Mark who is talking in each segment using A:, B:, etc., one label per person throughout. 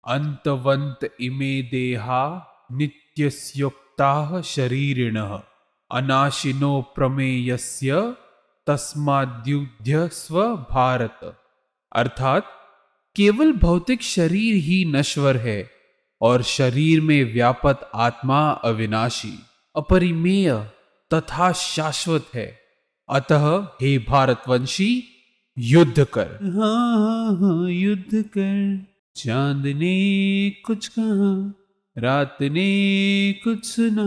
A: अंतवंत इमे देहा नित्यस्योक्ताः शरीरिणः अनाशिनो प्रमेयस्य तस्माद्युध्यस्व भारत। अर्थात केवल भौतिक शरीर ही नश्वर है और शरीर में व्यापत आत्मा अविनाशी, अपरिमेय तथा शाश्वत है। अतः हे भारतवंशी, युद्ध कर। हाँ हाँ हाँ, युद्ध कर। चांद ने कुछ कहा, रात ने कुछ सुना,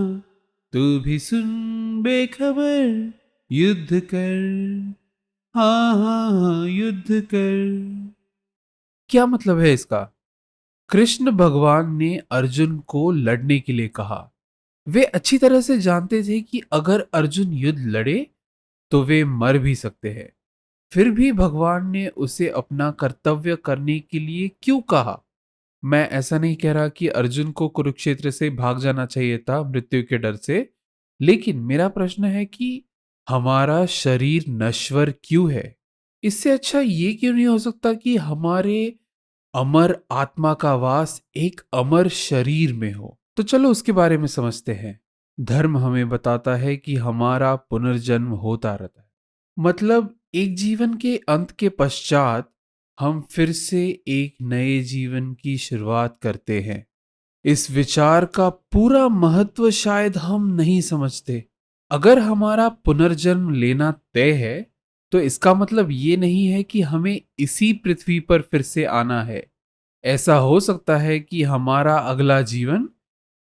A: तू भी सुन बेखबर, युद्ध कर। हाँ हाँ हाँ, युद्ध कर। क्या मतलब है इसका? कृष्ण भगवान ने अर्जुन को लड़ने के लिए कहा। वे अच्छी तरह से जानते थे कि अगर अर्जुन युद्ध लड़े तो वे मर भी सकते हैं। फिर भी भगवान ने उसे अपना कर्तव्य करने के लिए क्यों कहा? मैं ऐसा नहीं कह रहा कि अर्जुन को कुरुक्षेत्र से भाग जाना चाहिए था मृत्यु के डर से, लेकिन मेरा प्रश्न है कि हमारा शरीर नश्वर क्यों है? इससे अच्छा ये क्यों नहीं हो सकता कि हमारे अमर आत्मा का वास एक अमर शरीर में हो? तो चलो उसके बारे में समझते हैं। धर्म हमें बताता है कि हमारा पुनर्जन्म होता रहता है। मतलब एक जीवन के अंत के पश्चात हम फिर से एक नए जीवन की शुरुआत करते हैं। इस विचार का पूरा महत्व शायद हम नहीं समझते। अगर हमारा पुनर्जन्म लेना तय है तो इसका मतलब ये नहीं है कि हमें इसी पृथ्वी पर फिर से आना है। ऐसा हो सकता है कि हमारा अगला जीवन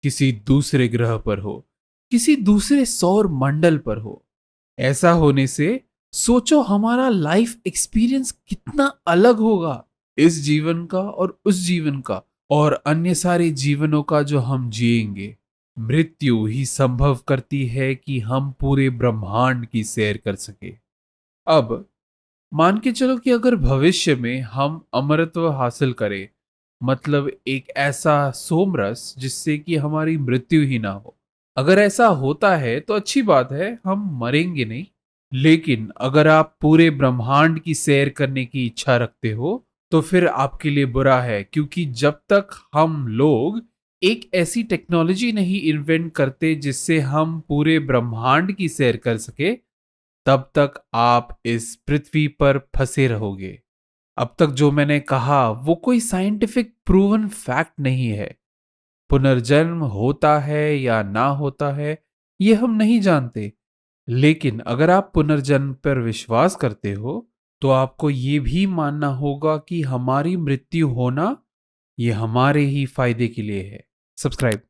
A: किसी दूसरे ग्रह पर हो, किसी दूसरे सौर मंडल पर हो। ऐसा होने से सोचो हमारा लाइफ एक्सपीरियंस कितना अलग होगा, इस जीवन का और उस जीवन का और अन्य सारे जीवनों का जो हम जिएंगे। मृत्यु ही संभव करती है कि हम पूरे ब्रह्मांड की सैर कर सके। अब मान के चलो कि अगर भविष्य में हम अमरत्व हासिल करें, मतलब एक ऐसा सोमरस जिससे कि हमारी मृत्यु ही ना हो। अगर ऐसा होता है तो अच्छी बात है, हम मरेंगे नहीं। लेकिन अगर आप पूरे ब्रह्मांड की सैर करने की इच्छा रखते हो तो फिर आपके लिए बुरा है, क्योंकि जब तक हम लोग एक ऐसी टेक्नोलॉजी नहीं इन्वेंट करते जिससे हम पूरे ब्रह्मांड की सैर कर सके, तब तक आप इस पृथ्वी पर फंसे रहोगे। अब तक जो मैंने कहा वो कोई साइंटिफिक प्रूवन फैक्ट नहीं है। पुनर्जन्म होता है या ना होता है ये हम नहीं जानते। लेकिन अगर आप पुनर्जन्म पर विश्वास करते हो तो आपको ये भी मानना होगा कि हमारी मृत्यु होना ये हमारे ही फायदे के लिए है। सब्सक्राइब।